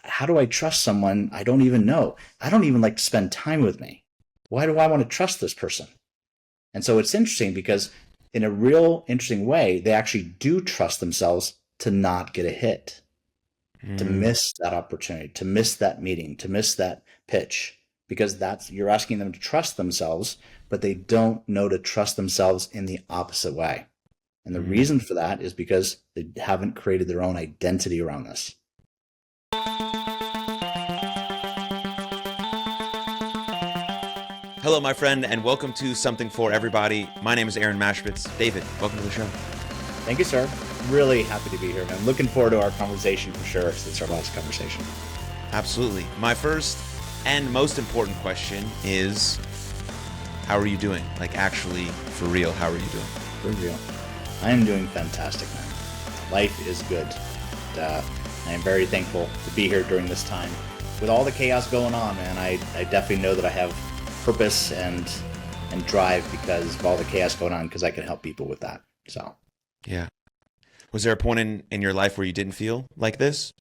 how do I trust someone I don't even know? I don't even like to spend time with me. Why do I want to trust this person? And so it's interesting because in a real interesting way, they actually do trust themselves to not get a hit, to Mm, miss that opportunity, to miss that meeting, to miss that pitch, because that's you're asking them to trust themselves, but they don't know to trust themselves in the opposite way. And the mm. reason for that is because they haven't created their own identity around this. Hello, my friend, and welcome to Something for Everybody. My name is Aaron Machbitz. David, welcome to the show. Thank you, sir. Really happy to be here, man. Looking forward to our conversation for sure since our last conversation. Absolutely. My first and most important question is, how are you doing? Like, actually, for real, how are you doing? For real. I am doing fantastic, man. Life is good. And, I am very thankful to be here during this time. With all the chaos going on, man, I definitely know that I have purpose and drive because of all the chaos going on because I can help people with that. So, Yeah. Was there a point in your life where you didn't feel like this?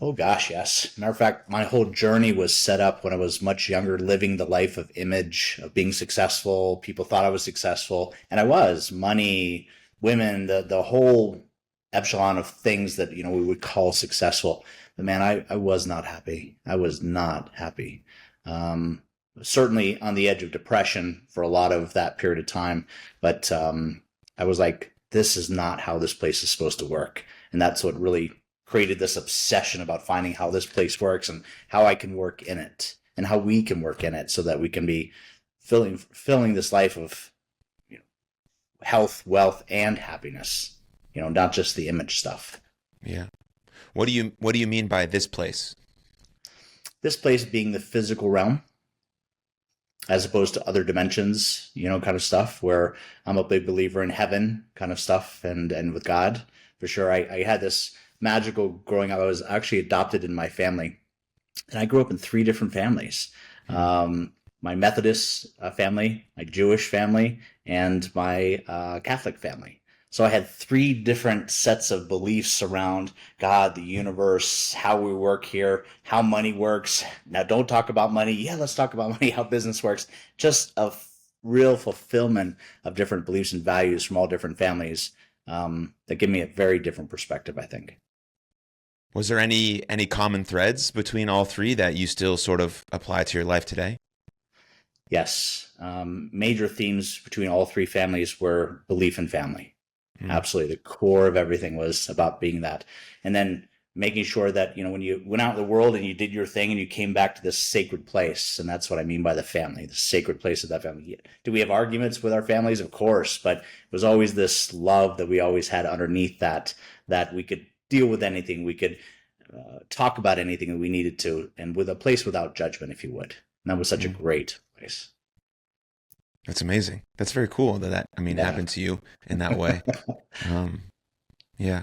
oh gosh, yes. Matter of fact, my whole journey was set up when I was much younger, living the life of image, of being successful. People thought I was successful, and I was. Money, women, the whole echelon of things that we would call successful. But man, I was not happy. I was not happy. Um, Certainly on the edge of depression for a lot of that period of time. But I was like, this is not how this place is supposed to work. And that's what really created this obsession about finding how this place works and how I can work in it and how we can work in it so that we can be filling this life of you know, health, wealth, and happiness. Not just the image stuff. Yeah. What do you mean by this place? This place being the physical realm, as opposed to other dimensions, kind of stuff where I'm a big believer in heaven kind of stuff and with God for sure. I had this magical growing up. I was actually adopted in my family, and I grew up in three different families. Mm. My Methodist family, my Jewish family, and my Catholic family. So I had three different sets of beliefs around God, the universe, how we work here, how money works. Now, don't talk about money. Yeah, let's talk about money, how business works. Just a real fulfillment of different beliefs and values from all different families that give me a very different perspective, I think. Was there any common threads between all three that you still sort of apply to your life today? Yes. Major themes between all three families were belief in family. Mm. Absolutely. The core of everything was about being that. And then making sure that, when you went out in the world and you did your thing and you came back to this sacred place. And that's what I mean by the family, the sacred place of that family. Do we have arguments with our families? Of course. But it was always this love that we always had underneath that we could deal with anything. We could talk about anything that we needed to, and with a place without judgment, if you would. And that was such a Mm. great place. That's amazing. That's very cool that I mean Yeah. happened to you in that way. Um, yeah.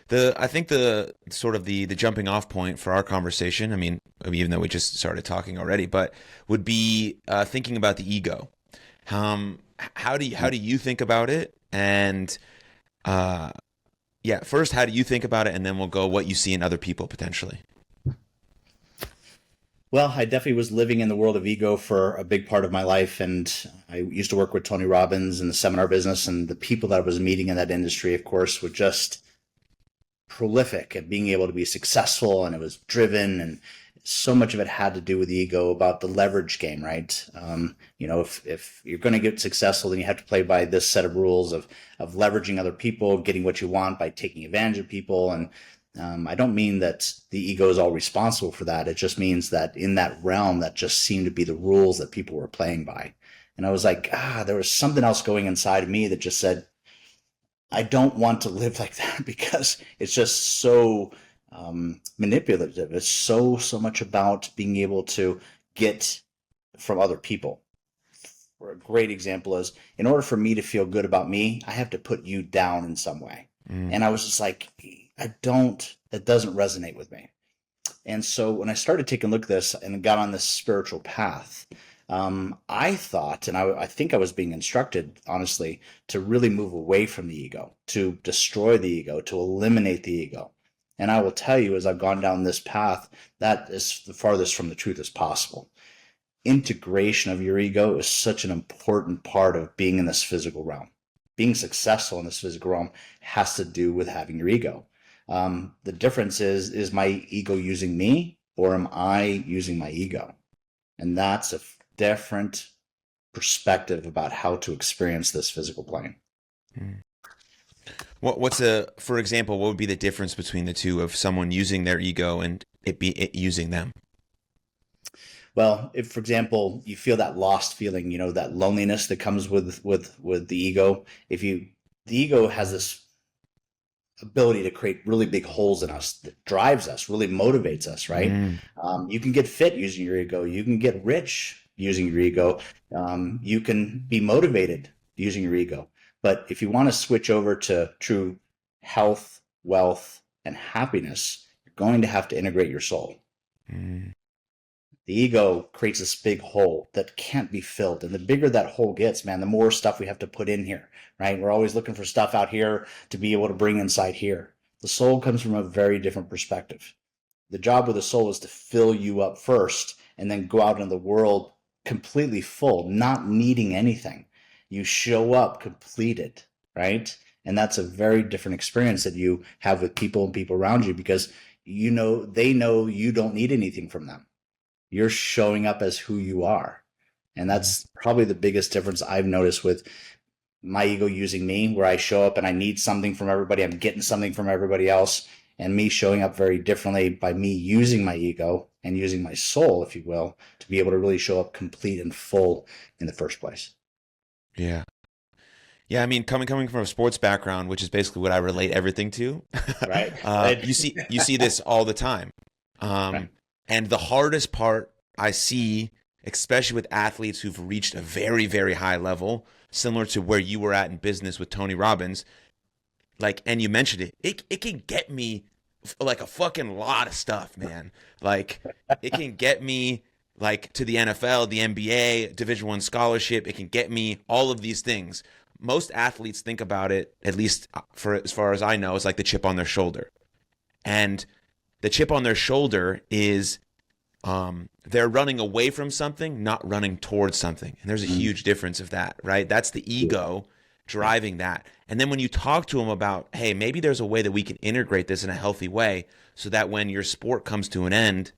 I think the sort of the jumping off point for our conversation, I mean, even though we just started talking already, but would be thinking about the ego. How do you think about it? And uh, yeah, first, how do you think about it, and then we'll go what you see in other people potentially. Well, I definitely was living in the world of ego for a big part of my life. And I used to work with Tony Robbins in the seminar business. And the people that I was meeting in that industry, of course, were just prolific at being able to be successful. And it was driven. And so much of it had to do with ego, about the leverage game, right? If you're going to get successful, then you have to play by this set of rules of leveraging other people, getting what you want by taking advantage of people. And I don't mean that the ego is all responsible for that. It just means that in that realm, that just seemed to be the rules that people were playing by. And I was like, there was something else going inside of me that just said, I don't want to live like that because it's just so manipulative. It's so much about being able to get from other people. For a great example is, in order for me to feel good about me, I have to put you down in some way. Mm, And I was just like, that doesn't resonate with me. And so when I started taking a look at this and got on this spiritual path, I thought, and I think I was being instructed, honestly, to really move away from the ego, to destroy the ego, to eliminate the ego. And I will tell you, as I've gone down this path, that is the farthest from the truth as possible. Integration of your ego is such an important part of being in this physical realm. Being successful in this physical realm has to do with having your ego. The difference is my ego using me, or am I using my ego? And that's a different perspective about how to experience this physical plane. For example, what would be the difference between the two of someone using their ego and it using them? Well, if, for example, you feel that lost feeling, that loneliness that comes with the ego, the ego has this ability to create really big holes in us that drives us, really motivates us, right? You can get fit using your ego. You can get rich using your ego. You can be motivated using your ego. But if you want to switch over to true health, wealth, and happiness, you're going to have to integrate your soul. The ego creates this big hole that can't be filled. And the bigger that hole gets, man, the more stuff we have to put in here, right? We're always looking for stuff out here to be able to bring inside here. The soul comes from a very different perspective. The job of the soul is to fill you up first and then go out in the world completely full, not needing anything. You show up completed, right? And that's a very different experience that you have with people and people around you, because they know you don't need anything from them. You're showing up as who you are. And that's probably the biggest difference I've noticed with my ego using me, where I show up and I need something from everybody. I'm getting something from everybody else, and me showing up very differently by me using my ego and using my soul, if you will, to be able to really show up complete and full in the first place. Yeah. Yeah, I mean, coming from a sports background, which is basically what I relate everything to, right? You see this all the time. Right. And the hardest part I see, especially with athletes who've reached a very, very high level, similar to where you were at in business with Tony Robbins, and you mentioned it can get me like a fucking lot of stuff, man. Like, it can get me to the NFL, the NBA, Division I scholarship. It can get me all of these things. Most athletes think about it, at least for as far as I know, it's like the chip on their shoulder. And the chip on their shoulder is they're running away from something, not running towards something. And there's a huge difference of that, right? That's the ego driving that. And then when you talk to them about, hey, maybe there's a way that we can integrate this in a healthy way so that when your sport comes to an end,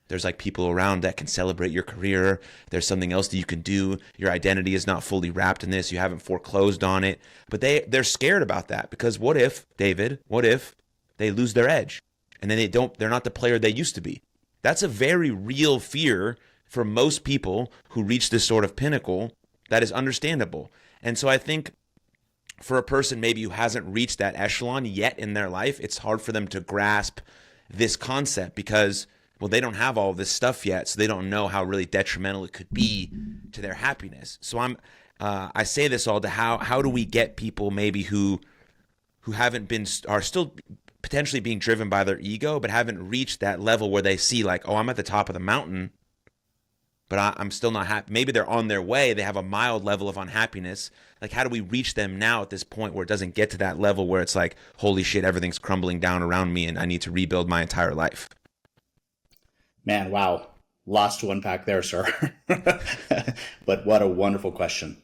there's people around that can celebrate your career. There's something else that you can do. Your identity is not fully wrapped in this. You haven't foreclosed on it. But they're scared about that, because what if they lose their edge? And then they're not the player they used to be. That's a very real fear for most people who reach this sort of pinnacle. That is understandable. And so I think for a person maybe who hasn't reached that echelon yet in their life, it's hard for them to grasp this concept because, well, they don't have all of this stuff yet, so they don't know how really detrimental it could be to their happiness. So I say this all to how do we get people maybe who are still potentially being driven by their ego, but haven't reached that level where they see I'm at the top of the mountain, but I'm still not happy. Maybe they're on their way. They have a mild level of unhappiness. How do we reach them now at this point where it doesn't get to that level where it's holy shit, everything's crumbling down around me and I need to rebuild my entire life? Man, wow. Lots to unpack there, sir. But what a wonderful question.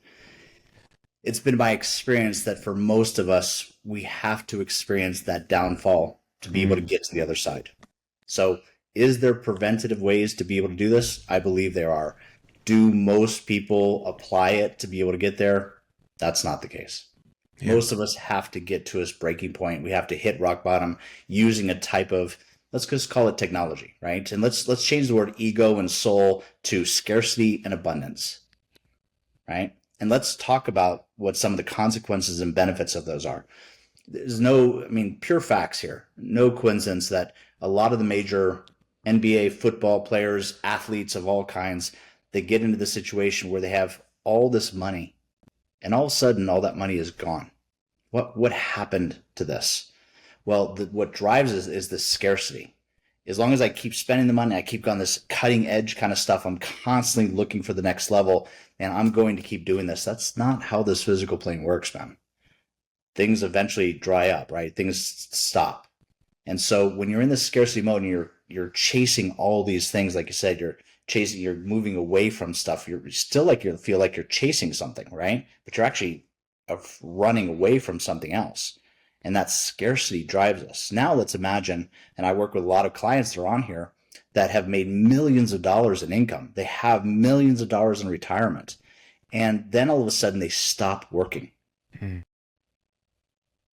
It's been my experience that for most of us, we have to experience that downfall to be able to get to the other side. So is there preventative ways to be able to do this? I believe there are. Do most people apply it to be able to get there? That's not the case. Yeah. Most of us have to get to this breaking point. We have to hit rock bottom using a type of, let's just call it technology, right? And let's change the word ego and soul to scarcity and abundance, right? And let's talk about what some of the consequences and benefits of those are. There's pure facts here. No coincidence that a lot of the major NBA football players, athletes of all kinds, they get into the situation where they have all this money and all of a sudden all that money is gone. What happened to this? Well, what drives is the scarcity. As long as I keep spending the money, I keep on this cutting edge kind of stuff, I'm constantly looking for the next level, and I'm going to keep doing this. That's not how this physical plane works, man. Things eventually dry up, right? Things stop. And so when you're in this scarcity mode and you're chasing all these things, like you said, you're moving away from stuff. You're still like you feel like you're chasing something, right? But you're actually running away from something else. And that scarcity drives us. Now let's imagine, and I work with a lot of clients that are on here that have made millions of dollars in income. They have millions of dollars in retirement. And then all of a sudden they stop working.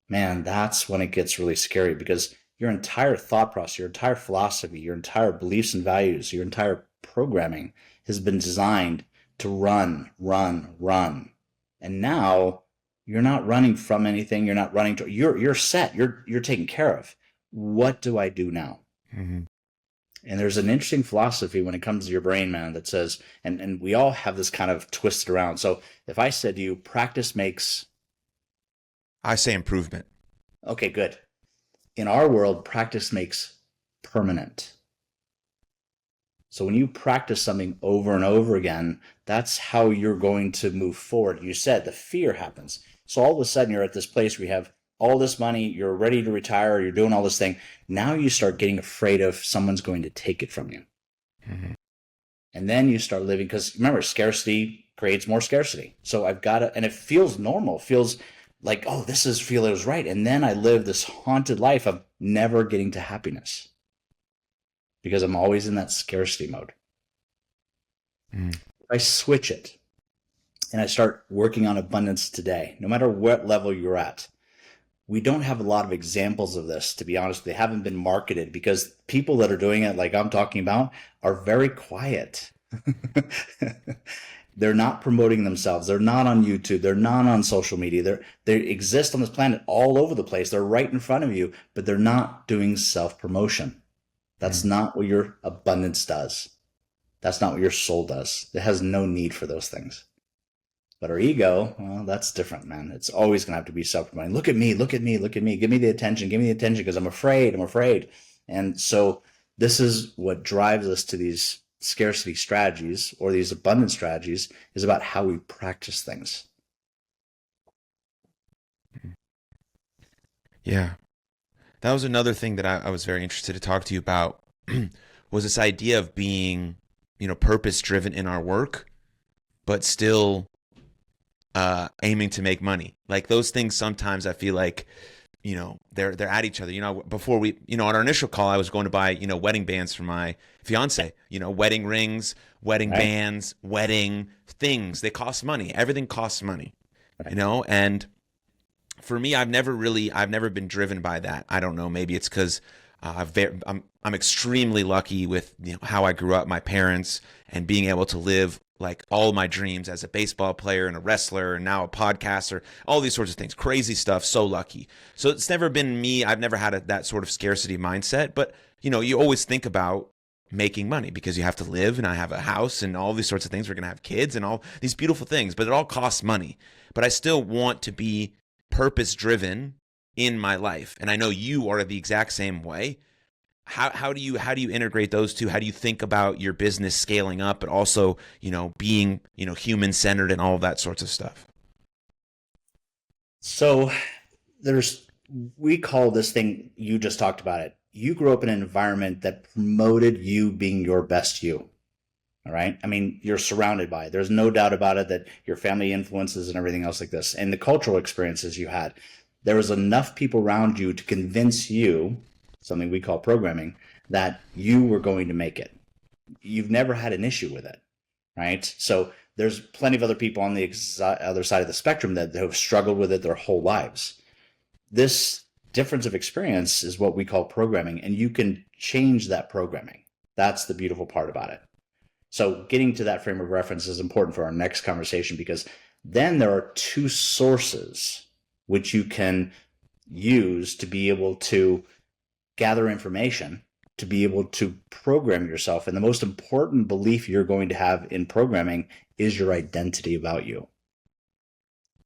Man, that's when it gets really scary, because your entire thought process, your entire philosophy, your entire beliefs and values, your entire programming has been designed to run, run, run. And now you're not running from anything. You're not running to, you're set. You're taken care of. What do I do now? Mm-hmm. And there's an interesting philosophy when it comes to your brain, man, that says, and we all have this kind of twisted around. So if I said to you, practice makes, I say improvement. okay, good. In our world, practice makes permanent. So when you practice something over and over again, that's how you're going to move forward. You said the fear happens. So all of a sudden you're at this place where you have all this money, you're ready to retire, you're doing all this thing. Now you start getting afraid of someone's going to take it from you. Mm-hmm. And then you start living, because remember, scarcity creates more scarcity. So I've got to, and it feels normal, feels like, oh, feels right. And then I live this haunted life of never getting to happiness because I'm always in that scarcity mode. If I switch it and I start working on abundance today, no matter what level you're at, we don't have a lot of examples of this, to be honest. They haven't been marketed because people that are doing it, like I'm talking about, are very quiet. They're not promoting themselves. They're not on YouTube. They're not on social media. They exist on this planet all over the place. They're right in front of you, but they're not doing self-promotion. That's not what your abundance does. That's not what your soul does. It has no need for those things. But our ego, well, that's different, man. It's always going to have to be self-promoting. Look at me, look at me, look at me. Give me the attention because I'm afraid. And so this is what drives us to these scarcity strategies or these abundance strategies, is about how we practice things. Yeah. That was another thing that I was very interested to talk to you about was this idea of being, purpose driven in our work, but still aiming to make money. Like those things sometimes I feel like, they're at each other. Before we, on our initial call, I was going to buy, wedding bands for my fiance, wedding rings, wedding Right. bands, wedding things. They cost money. Everything costs money, Right. and for me, I've never been driven by that. I don't know. Maybe it's because I'm extremely lucky with how I grew up, my parents, and being able to live like all my dreams as a baseball player and a wrestler and now a podcaster, all these sorts of things, crazy stuff. So lucky. So it's never been me. I've never had that sort of scarcity mindset. But you always think about making money because you have to live, and I have a house and all these sorts of things. We're gonna have kids and all these beautiful things, but it all costs money. But I still want to be purpose driven in my life, and I know you are the exact same way. How do you integrate those two? How do you think about your business scaling up, but also being human centered and all of that sorts of stuff? So we call this thing, you just talked about it. You grew up in an environment that promoted you being your best you. All right. I mean, you're surrounded by it. There's no doubt about it that your family influences and everything else like this, and the cultural experiences you had. There was enough people around you to convince you, something we call programming, that you were going to make it. You've never had an issue with it, right? So there's plenty of other people on the other side of the spectrum that have struggled with it their whole lives. This difference of experience is what we call programming, and you can change that programming. That's the beautiful part about it. So getting to that frame of reference is important for our next conversation, because then there are two sources which you can use to be able to gather information, to be able to program yourself. And the most important belief you're going to have in programming is your identity about you.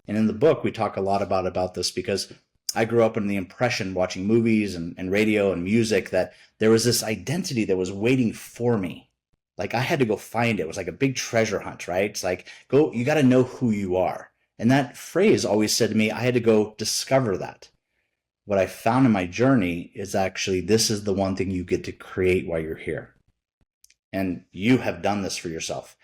And in the book, we talk a lot about this, because I grew up in the impression watching movies and radio and music that there was this identity that was waiting for me. Like I had to go find it. It was like a big treasure hunt, right? It's like, you got to know who you are. And that phrase always said to me, I had to go discover that. what I found in my journey is actually this is the one thing you get to create while you're here. And you have done this for yourself.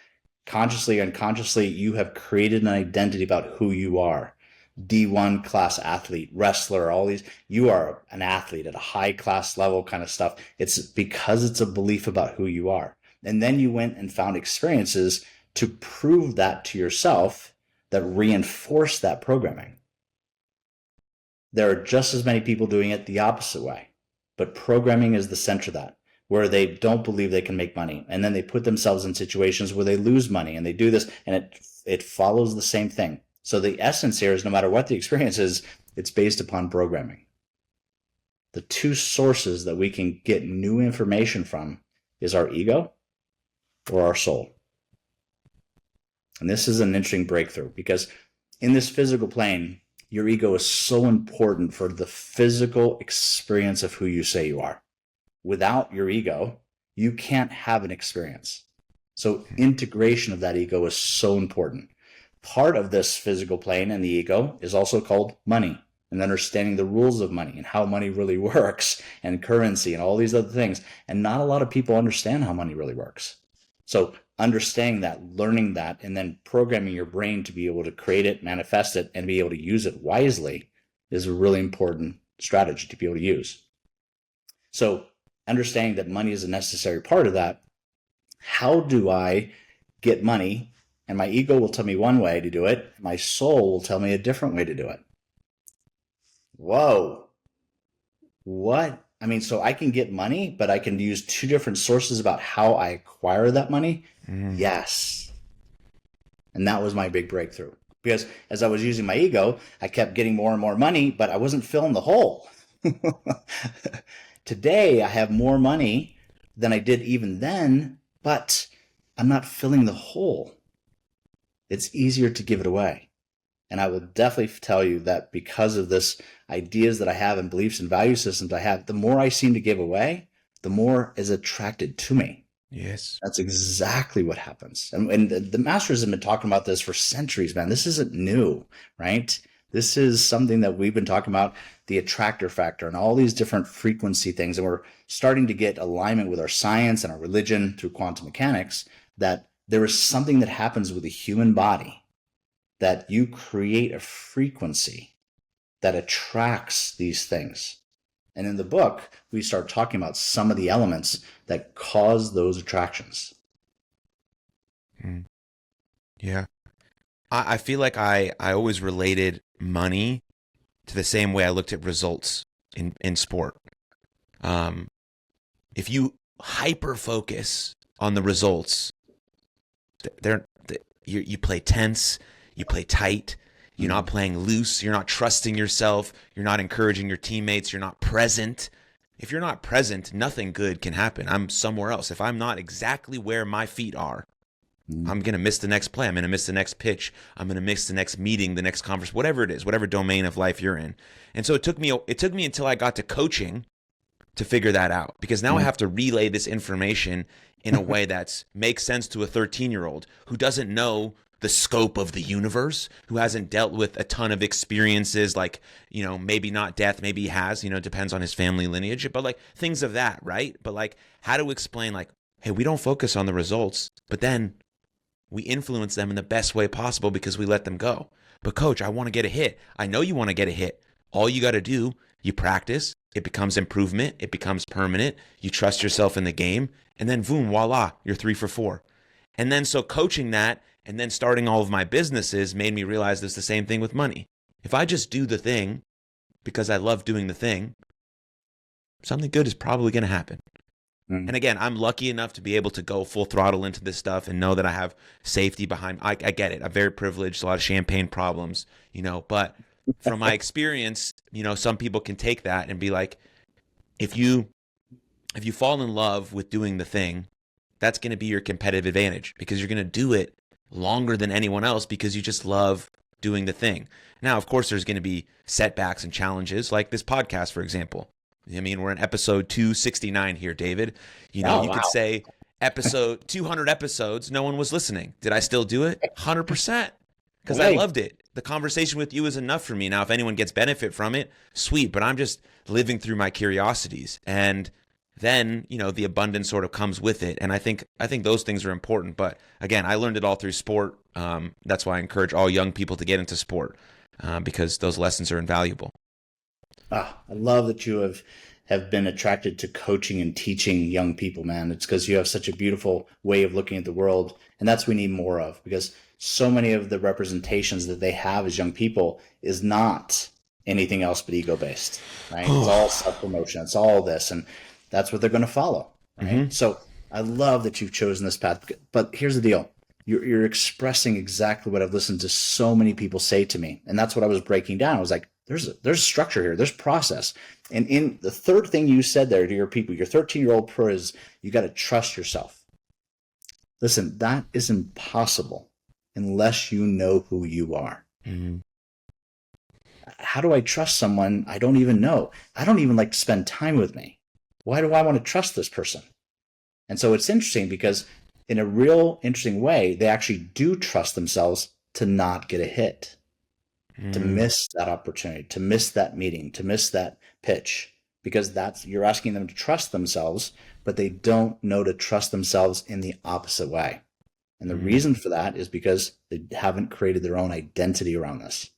Consciously, unconsciously, you have created an identity about who you are. D1 class athlete, wrestler, all these, you are an athlete at a high class level kind of stuff. It's because it's a belief about who you are. And then you went and found experiences to prove that to yourself that reinforce that programming. There are just as many people doing it the opposite way, but programming is the center of that, where they don't believe they can make money. And then they put themselves in situations where they lose money and they do this, and it follows the same thing. So the essence here is no matter what the experience is, it's based upon programming. The two sources that we can get new information from is our ego or our soul. And this is an interesting breakthrough because in this physical plane, your ego is so important for the physical experience of who you say you are. Without your ego, you can't have an experience. So integration of that ego is so important. Part of this physical plane and the ego is also called money and understanding the rules of money and how money really works and currency and all these other things. And not a lot of people understand how money really works. So understanding that, learning that, and then programming your brain to be able to create it, manifest it, and be able to use it wisely is a really important strategy to be able to use. So understanding that money is a necessary part of that, how do I get money? And my ego will tell me one way to do it. My soul will tell me a different way to do it. Whoa. What? I mean, so I can get money, but I can use two different sources about how I acquire that money? Yes. And that was my big breakthrough. Because as I was using my ego, I kept getting more and more money, but I wasn't filling the hole. Today, I have more money than I did even then, but I'm not filling the hole. It's easier to give it away. And I will definitely tell you that because of this ideas that I have and beliefs and value systems I have, the more I seem to give away, the more is attracted to me. Yes. That's exactly what happens. And the masters have been talking about this for centuries, man. This isn't new, right? This is something that we've been talking about, the attractor factor and all these different frequency things. And we're starting to get alignment with our science and our religion through quantum mechanics that there is something that happens with the human body that you create a frequency that attracts these things. And in the book, we start talking about some of the elements that cause those attractions. Yeah. I feel like I always related money to the same way I looked at results in sport. If you hyper focus on the results, you play tense, you play tight, you're not playing loose, you're not trusting yourself, you're not encouraging your teammates, you're not present. If you're not present, nothing good can happen. I'm somewhere else. If I'm not exactly where my feet are, I'm going to miss the next play. I'm going to miss the next pitch. I'm going to miss the next meeting, the next conference, whatever it is, whatever domain of life you're in. And so it took me until I got to coaching to figure that out, because now I have to relay this information in a way that makes sense to a 13-year-old who doesn't know the scope of the universe, who hasn't dealt with a ton of experiences, like, maybe not death, maybe he has, it depends on his family lineage, but like things of that, right? But like how to explain, like, hey, we don't focus on the results, but then we influence them in the best way possible because we let them go. But coach, I want to get a hit. I know you want to get a hit. All you got to do, you practice, it becomes improvement, it becomes permanent, you trust yourself in the game, and then boom, voila, you're 3 for 4. And then so coaching that and then starting all of my businesses made me realize there's the same thing with money. If I just do the thing because I love doing the thing, something good is probably going to happen. And again, I'm lucky enough to be able to go full throttle into this stuff and know that I have safety behind. I get it. I'm very privileged, a lot of champagne problems, but from my experience, some people can take that and be like, if you fall in love with doing the thing, that's going to be your competitive advantage because you're going to do it longer than anyone else because you just love doing the thing. Now, of course, there's going to be setbacks and challenges like this podcast, for example. I mean, we're in episode 269 here, David. Could say episode 200 episodes, no one was listening. Did I still do it? 100%. because I Right. loved it. The conversation with you is enough for me. Now, if anyone gets benefit from it, sweet, but I'm just living through my curiosities. And then, the abundance sort of comes with it. And I think those things are important. But again, I learned it all through sport. That's why I encourage all young people to get into sport, because those lessons are invaluable. I love that you have been attracted to coaching and teaching young people, man. It's because you have such a beautiful way of looking at the world. And that's what we need more of, because so many of the representations that they have as young people is not anything else but ego based, right? It's all self promotion. It's all this. And that's what they're going to follow, right? Mm-hmm. So I love that you've chosen this path. But here's the deal. You're expressing exactly what I've listened to so many people say to me. And that's what I was breaking down. I was like, there's structure here. There's process. And in the third thing you said there to your people, your 13-year-old pro, is you got to trust yourself. Listen, that is impossible unless you know who you are. Mm-hmm. How do I trust someone I don't even know? I don't even like to spend time with me. Why do I want to trust this person? And so it's interesting because in a real interesting way, they actually do trust themselves to not get a hit, to miss that opportunity, to miss that meeting, to miss that pitch, because you're asking them to trust themselves, but they don't know to trust themselves in the opposite way. And the reason for that is because they haven't created their own identity around this.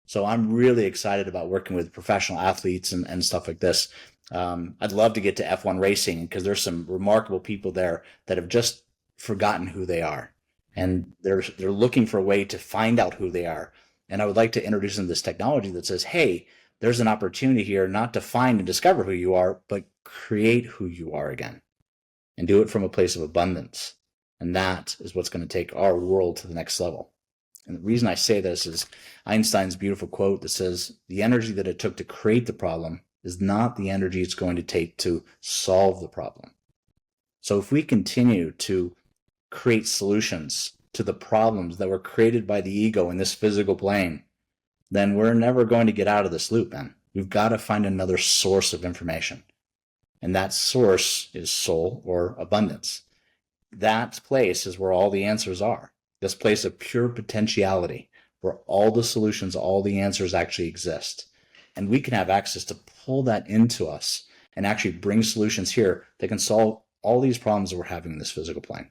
So I'm really excited about working with professional athletes and stuff like this. I'd love to get to F1 racing because there's some remarkable people there that have just forgotten who they are. And they're looking for a way to find out who they are. And I would like to introduce them to this technology that says, hey, there's an opportunity here not to find and discover who you are, but create who you are again and do it from a place of abundance. And that is what's going to take our world to the next level. And the reason I say this is Einstein's beautiful quote that says, the energy that it took to create the problem is not the energy it's going to take to solve the problem. So if we continue to create solutions to the problems that were created by the ego in this physical plane, then we're never going to get out of this loop, man. We've got to find another source of information. And that source is soul or abundance. That place is where all the answers are. This place of pure potentiality, where all the solutions, all the answers actually exist. And we can have access to pull that into us and actually bring solutions here that can solve all these problems that we're having in this physical plane.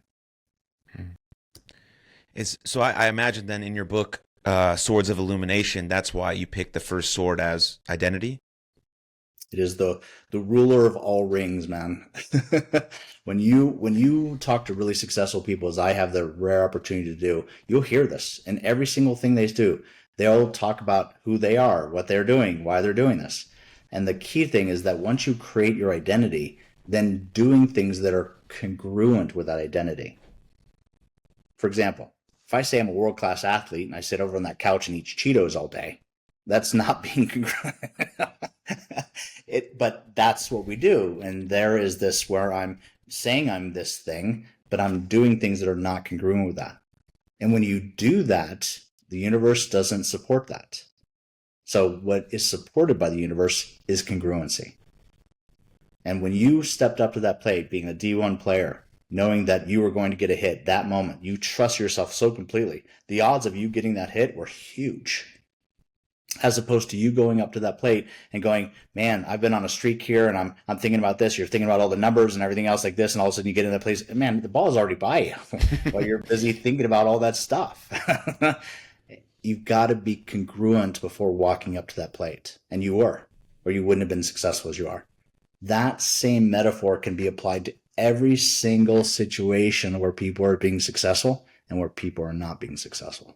So I imagine then in your book, Swords of Illumination, that's why you picked the first sword as identity? It is the ruler of all rings, man. When you talk to really successful people, as I have the rare opportunity to do, you'll hear this in every single thing they do. They'll talk about who they are, what they're doing, why they're doing this. And the key thing is that once you create your identity, then doing things that are congruent with that identity. For example, if I say I'm a world-class athlete and I sit over on that couch and eat Cheetos all day, that's not being congruent. But that's what we do. And there is this where I'm saying I'm this thing, but I'm doing things that are not congruent with that. And when you do that, the universe doesn't support that. So what is supported by the universe is congruency. And when you stepped up to that plate, being a D1 player, knowing that you were going to get a hit that moment, you trust yourself so completely. The odds of you getting that hit were huge. As opposed to you going up to that plate and going, man, I've been on a streak here and I'm thinking about this. You're thinking about all the numbers and everything else like this. And all of a sudden you get in that place, man, the ball is already by you while you're busy thinking about all that stuff. You've got to be congruent before walking up to that plate. And you were, or you wouldn't have been successful as you are. That same metaphor can be applied to every single situation where people are being successful and where people are not being successful.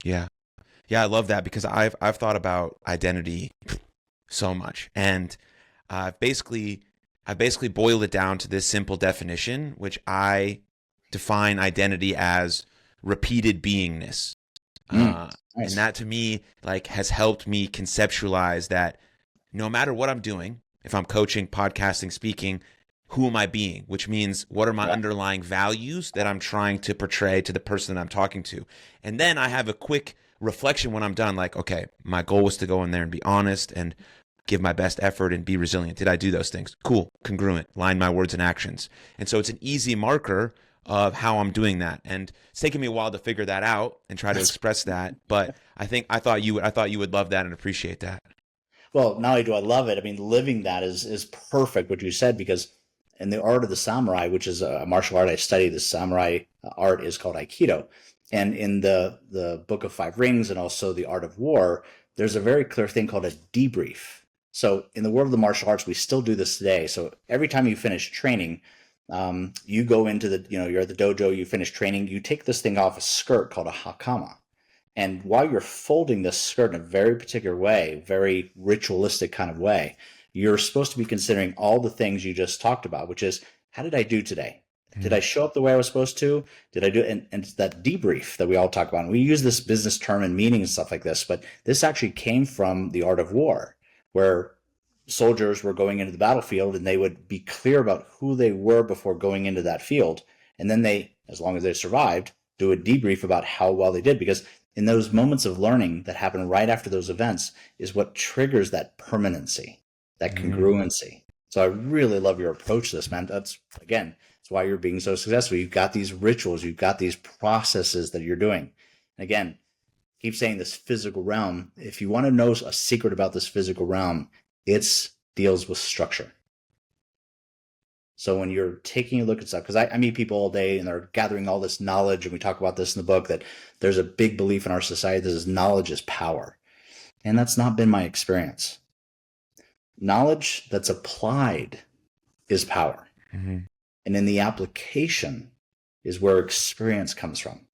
Yeah. Yeah, I love that because I've thought about identity so much, and I've basically boiled it down to this simple definition, which I define identity as repeated beingness. Nice. And that to me has helped me conceptualize that no matter what I'm doing, if I'm coaching, podcasting, speaking, who am I being? Which means what are my underlying values that I'm trying to portray to the person that I'm talking to? And then I have a quick reflection when I'm done, okay, my goal was to go in there and be honest and give my best effort and be resilient. Did I do those things? Cool, congruent, line my words and actions. And so it's an easy marker of how I'm doing that. And it's taken me a while to figure that out and try to express that. But I thought you would love that and appreciate that. Well, not only do I love it, I mean, living that is perfect what you said, because in the art of the samurai, which is a martial art I study, the samurai art is called Aikido. And in the Book of Five Rings and also the Art of War, there's a very clear thing called a debrief. So in the world of the martial arts, we still do this today. So every time you finish training, you go into you're at the dojo, you finish training, you take this thing off a skirt called a hakama. And while you're folding this skirt in a very particular way, very ritualistic kind of way, you're supposed to be considering all the things you just talked about, which is, how did I do today? Did I show up the way I was supposed to? Did I do it? And it's that debrief that we all talk about. And we use this business term in meetings and stuff like this, but this actually came from the art of war, where soldiers were going into the battlefield and they would be clear about who they were before going into that field. And then they, as long as they survived, do a debrief about how well they did, because in those moments of learning that happen right after those events is what triggers that permanency, that congruency. So I really love your approach to this, man. That's why you're being so successful. You've got these rituals, you've got these processes that you're doing. And again, keep saying this physical realm. If you want to know a secret about this physical realm, it deals with structure. So when you're taking a look at stuff, because I meet people all day and they're gathering all this knowledge, and we talk about this in the book, that there's a big belief in our society that is knowledge is power. And that's not been my experience. Knowledge that's applied is power. Mm-hmm. And in the application is where experience comes from.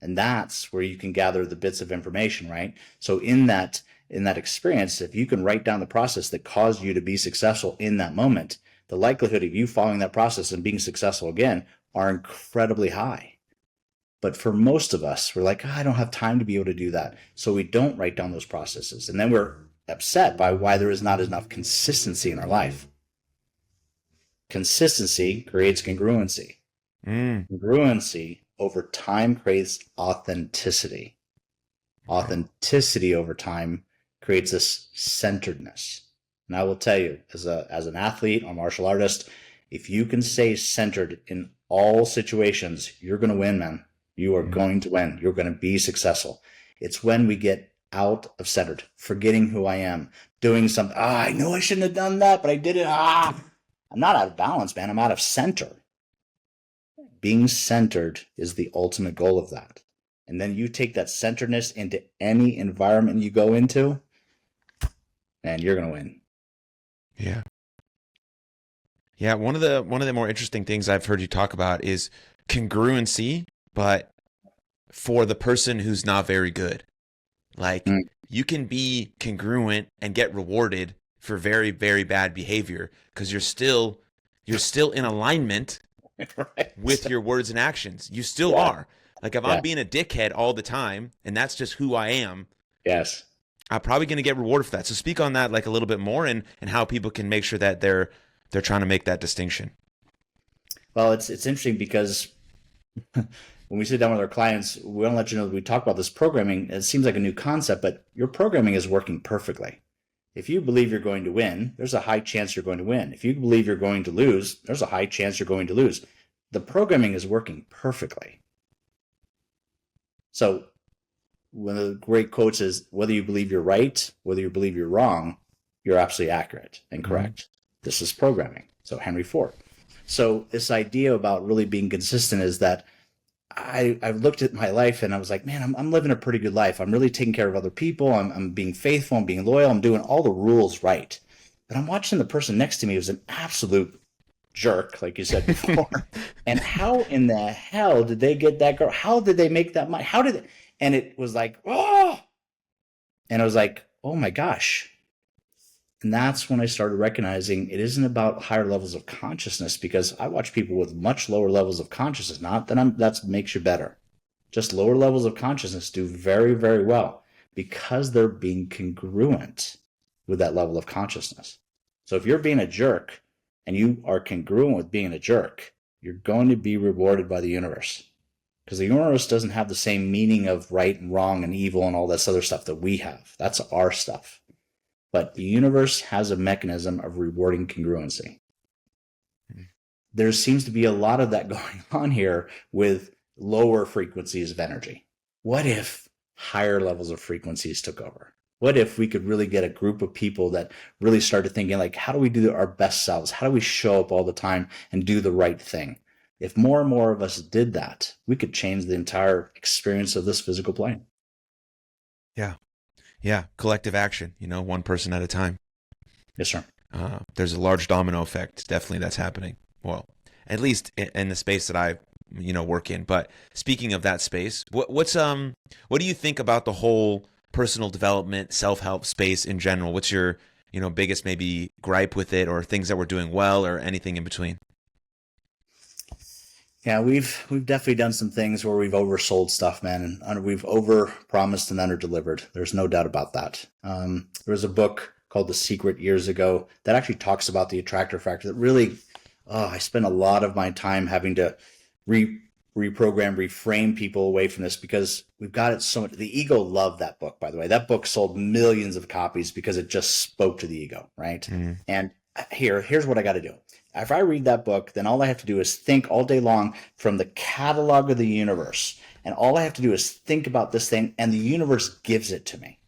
And that's where you can gather the bits of information, right? So in that experience, if you can write down the process that caused you to be successful in that moment, the likelihood of you following that process and being successful again are incredibly high. But for most of us, we're like, I don't have time to be able to do that. So we don't write down those processes. And then we're upset by why there is not enough consistency in our life. Consistency creates congruency. Congruency over time creates authenticity. Authenticity over time creates this centeredness. And I will tell you, as an athlete or martial artist, if you can stay centered in all situations, you're going to win, man. You are going to win. You're going to be successful. It's when we get out of centered, forgetting who I am, doing something. I know I shouldn't have done that, but I did it. I'm not out of balance, man. I'm out of center. Being centered is the ultimate goal of that. And then you take that centeredness into any environment you go into, and you're going to win. Yeah. Yeah. One of the more interesting things I've heard you talk about is congruency, but for the person who's not very good. Like you can be congruent and get rewarded for very, very bad behavior because you're still in alignment Right. with your words and actions. You still are. Like if I'm being a dickhead all the time and that's just who I am. Yes. I'm probably going to get rewarded for that. So speak on that like a little bit more and how people can make sure that they're trying to make that distinction. Well, it's interesting because when we sit down with our clients, we want to let you know that we talk about this programming. It seems like a new concept, but your programming is working perfectly. If you believe you're going to win, there's a high chance you're going to win. If you believe you're going to lose, there's a high chance you're going to lose. The programming is working perfectly. So one of the great quotes is, whether you believe you're right, whether you believe you're wrong, you're absolutely accurate and correct. This is programming. So Henry Ford. So this idea about really being consistent is that I've looked at my life and I was like, man, I'm living a pretty good life. I'm really taking care of other people. I'm being faithful. I'm being loyal. I'm doing all the rules right. But I'm watching the person next to me who's an absolute jerk, like you said before. And how in the hell did they get that girl? How did they make that money? How did it? And it was like, oh, and I was like, oh my gosh. And that's when I started recognizing it isn't about higher levels of consciousness, because I watch people with much lower levels of consciousness. Not that that makes you better. Just lower levels of consciousness do very, very well because they're being congruent with that level of consciousness. So if you're being a jerk and you are congruent with being a jerk, you're going to be rewarded by the universe. Because the universe doesn't have the same meaning of right and wrong and evil and all this other stuff that we have. That's our stuff. But the universe has a mechanism of rewarding congruency. there seems to be a lot of that going on here with lower frequencies of energy. What if higher levels of frequencies took over? What if we could really get a group of people that really started thinking like, how do we do our best selves? How do we show up all the time and do the right thing? If more and more of us did that, we could change the entire experience of this physical plane. Yeah. Yeah. Collective action, one person at a time. Yes, sir. There's a large domino effect. Definitely that's happening. Well, at least in the space that I, work in. But speaking of that space, what do you think about the whole personal development, self-help space in general? What's your, biggest maybe gripe with it, or things that we're doing well, or anything in between? Yeah, we've definitely done some things where we've oversold stuff, man, and we've overpromised and underdelivered. There's no doubt about that. There was a book called The Secret years ago that actually talks about the attractor factor. That really, I spent a lot of my time having to reprogram, reframe people away from this because we've got it so much. The ego loved that book, by the way. That book sold millions of copies because it just spoke to the ego, right? Mm. And here's what I got to do. If I read that book, then all I have to do is think all day long from the catalog of the universe. And all I have to do is think about this thing, and the universe gives it to me.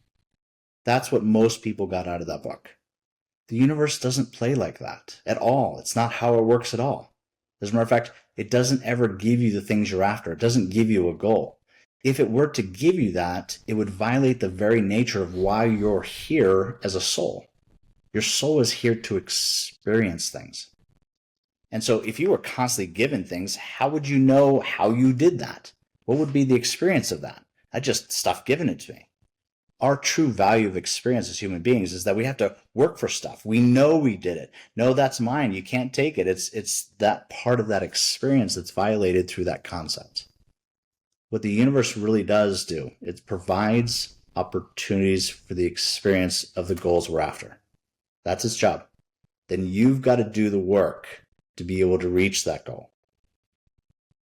That's what most people got out of that book. The universe doesn't play like that at all. It's not how it works at all. As a matter of fact, it doesn't ever give you the things you're after. It doesn't give you a goal. If it were to give you that, it would violate the very nature of why you're here as a soul. Your soul is here to experience things. And so if you were constantly given things, how would you know how you did that? What would be the experience of that? I just stuff given it to me. Our true value of experience as human beings is that we have to work for stuff. We know we did it. No, that's mine. You can't take it. It's that part of that experience that's violated through that concept. What the universe really does do, it provides opportunities for the experience of the goals we're after. That's its job. Then you've got to do the work to be able to reach that goal.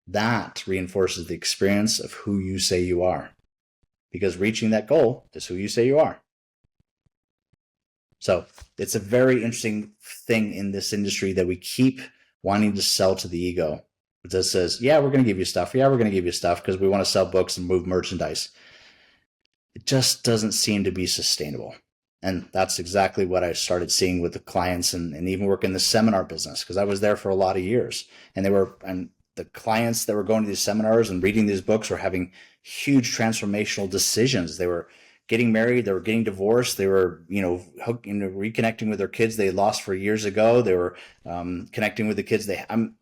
That reinforces the experience of who you say you are, because reaching that goal is who you say you are. So it's a very interesting thing in this industry that we keep wanting to sell to the ego. It just says, yeah, we're going to give you stuff. Yeah, we're going to give you stuff because we want to sell books and move merchandise. It just doesn't seem to be sustainable. And that's exactly what I started seeing with the clients and even work in the seminar business, because I was there for a lot of years. And the clients that were going to these seminars and reading these books were having huge transformational decisions. They were getting married, they were getting divorced, they were, reconnecting with their kids they lost for years ago. They were connecting with the kids.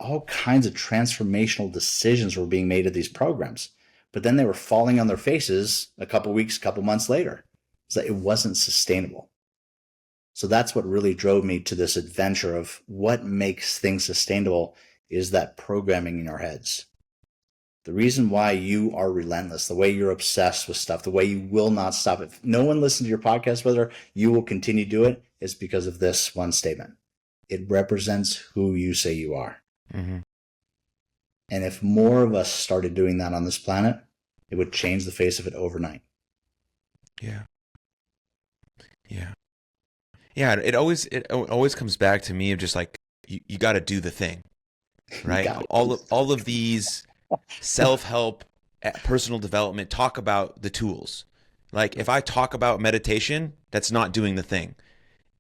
All kinds of transformational decisions were being made at these programs. But then they were falling on their faces a couple weeks, couple months later. So it wasn't sustainable. So that's what really drove me to this adventure of what makes things sustainable is that programming in our heads. The reason why you are relentless, the way you're obsessed with stuff, the way you will not stop. If no one listens to your podcast, whether you will continue to do it, is because of this one statement. It represents who you say you are. Mm-hmm. And if more of us started doing that on this planet, it would change the face of it overnight. Yeah. Yeah. Yeah. It always comes back to me of just like, you got to do the thing, right? All of these self-help, personal development talk about the tools. Like if I talk about meditation, that's not doing the thing,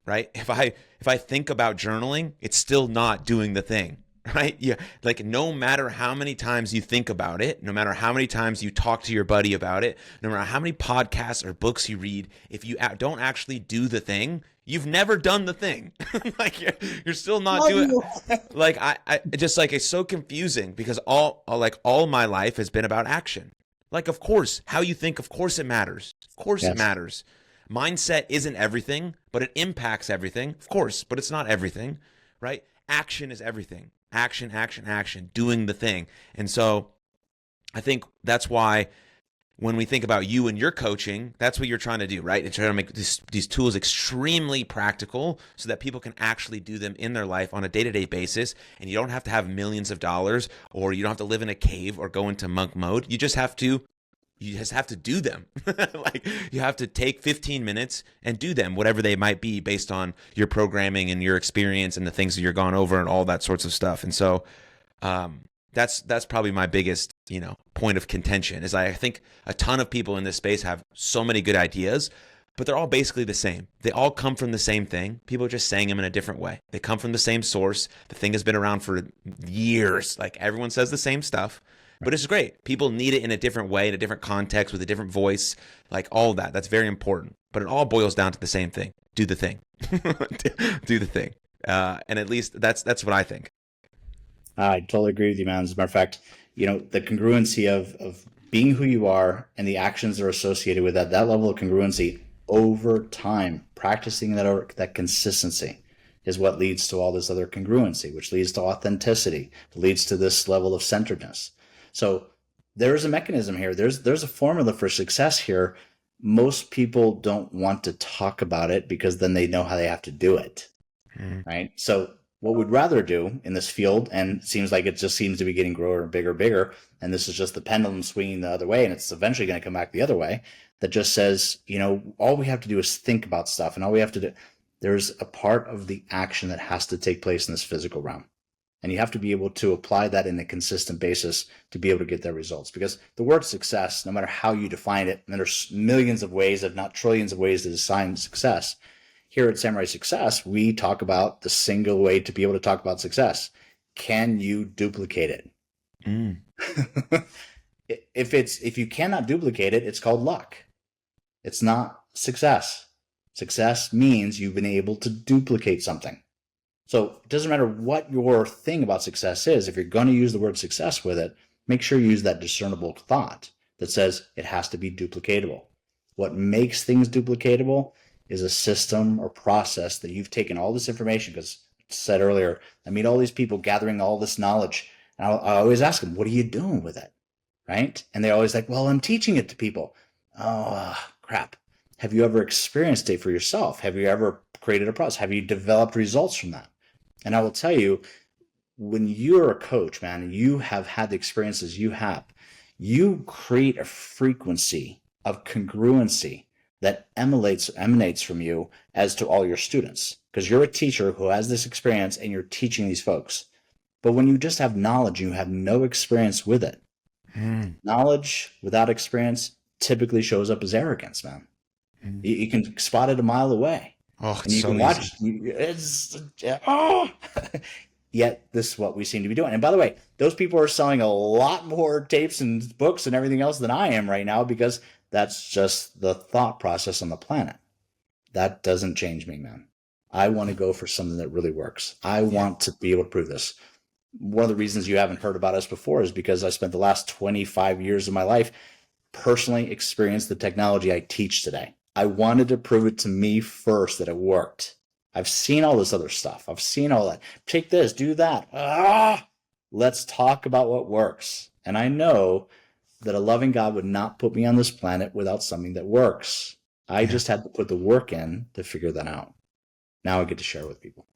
right? If I think about journaling, it's still not doing the thing, right? Yeah. Like no matter how many times you think about it, no matter how many times you talk to your buddy about it, no matter how many podcasts or books you read, if you don't actually do the thing, you've never done the thing. Like you're still not doing it. Like I just like, it's so confusing because all my life has been about action. Like, of course, how you think, of course it matters. Of course It matters. Mindset isn't everything, but it impacts everything. Of course, but it's not everything, right? Action is everything. Action, action, action, doing the thing. And so I think that's why when we think about you and your coaching, that's what you're trying to do, right? It's trying to make these tools extremely practical so that people can actually do them in their life on a day-to-day basis. And you don't have to have millions of dollars, or you don't have to live in a cave or go into monk mode. You just have to You just have to do them. Like you have to take 15 minutes and do them, whatever they might be based on your programming and your experience and the things that you're gone over and all that sorts of stuff. And so that's probably my biggest, point of contention is I think a ton of people in this space have so many good ideas, but they're all basically the same. They all come from the same thing. People are just saying them in a different way. They come from the same source. The thing has been around for years. Like everyone says the same stuff. But it's great. People need it in a different way, in a different context, with a different voice, like all of that. That's very important. But it all boils down to the same thing. Do the thing. Do the thing. And at least that's what I think. I totally agree with you, man. As a matter of fact, the congruency of being who you are and the actions that are associated with that level of congruency over time, practicing that consistency is what leads to all this other congruency, which leads to authenticity, leads to this level of centeredness. So there's a mechanism here. There's a formula for success here. Most people don't want to talk about it because then they know how they have to do it, right? So what we'd rather do in this field, and it seems like it just seems to be getting bigger, and this is just the pendulum swinging the other way, and it's eventually going to come back the other way, that just says, all we have to do is think about stuff, and all we have to do, there's a part of the action that has to take place in this physical realm. And you have to be able to apply that in a consistent basis to be able to get their results. Because the word success, no matter how you define it, and there's millions of ways, if not trillions of ways to define success. Here at Samurai Success, we talk about the single way to be able to talk about success. Can you duplicate it? If you cannot duplicate it, it's called luck. It's not success. Success means you've been able to duplicate something. So it doesn't matter what your thing about success is. If you're going to use the word success with it, make sure you use that discernible thought that says it has to be duplicatable. What makes things duplicatable is a system or process that you've taken all this information, because I said earlier, I meet all these people gathering all this knowledge. And I always ask them, what are you doing with it? Right? And they're always like, well, I'm teaching it to people. Oh, crap. Have you ever experienced it for yourself? Have you ever created a process? Have you developed results from that? And I will tell you, when you're a coach, man, you have had the experiences you have, you create a frequency of congruency that emanates from you as to all your students, because you're a teacher who has this experience and you're teaching these folks. But when you just have knowledge, you have no experience with it. Knowledge without experience typically shows up as arrogance, man. You can spot it a mile away. Oh, and you so can watch. Yet this is what we seem to be doing. And by the way, those people are selling a lot more tapes and books and everything else than I am right now, because that's just the thought process on the planet. That doesn't change me, man. I want to go for something that really works. I want to be able to prove this. One of the reasons you haven't heard about us before is because I spent the last 25 years of my life personally experienced the technology I teach today. I wanted to prove it to me first that it worked. I've seen all this other stuff. I've seen all that. Take this, do that. Let's talk about what works. And I know that a loving God would not put me on this planet without something that works. I just had to put the work in to figure that out. Now I get to share with people.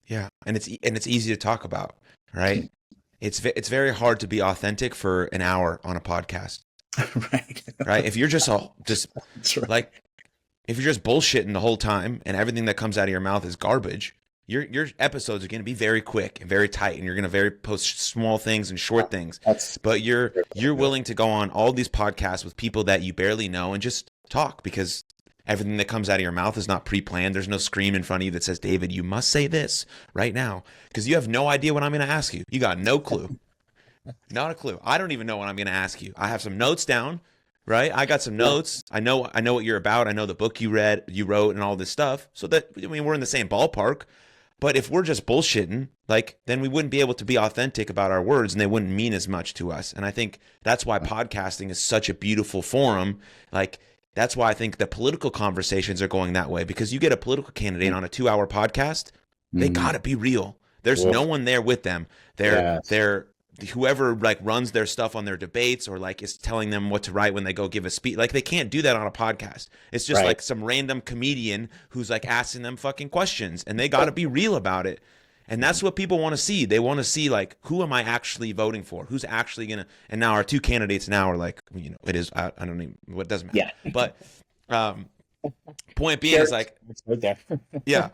Yeah, and it's easy to talk about, right? It's very hard to be authentic for an hour on a podcast. Right. If you're just right. like, if you're just bullshitting the whole time and everything that comes out of your mouth is garbage, your episodes are going to be very quick and very tight, and you're going to post small things and short things. But you're willing to go on all these podcasts with people that you barely know and just talk, because everything that comes out of your mouth is not pre-planned. There's no screen in front of you that says, David, you must say this right now, because you have no idea what I'm going to ask you. You got no clue. Not a clue. I don't even know what I'm going to ask you. I have some notes down, right? I got some notes. I know what you're about. I know the book you wrote and all this stuff. So that, we're in the same ballpark. But if we're just bullshitting, then we wouldn't be able to be authentic about our words, and they wouldn't mean as much to us. And I think that's why podcasting is such a beautiful forum. That's why I think the political conversations are going that way, because you get a political candidate on a 2-hour podcast, they got to be real. There's no one there with them. They're whoever runs their stuff on their debates, or is telling them what to write when they go give a speech. They can't do that on a podcast. It's just some random comedian who's asking them fucking questions, and they got to be real about it. And that's what people want to see. They want to see, like, who am I actually voting for? Who's actually going to, and now our two candidates now are like, it is, I don't even, what doesn't matter. Yeah. But point being is like, It's right there. yeah.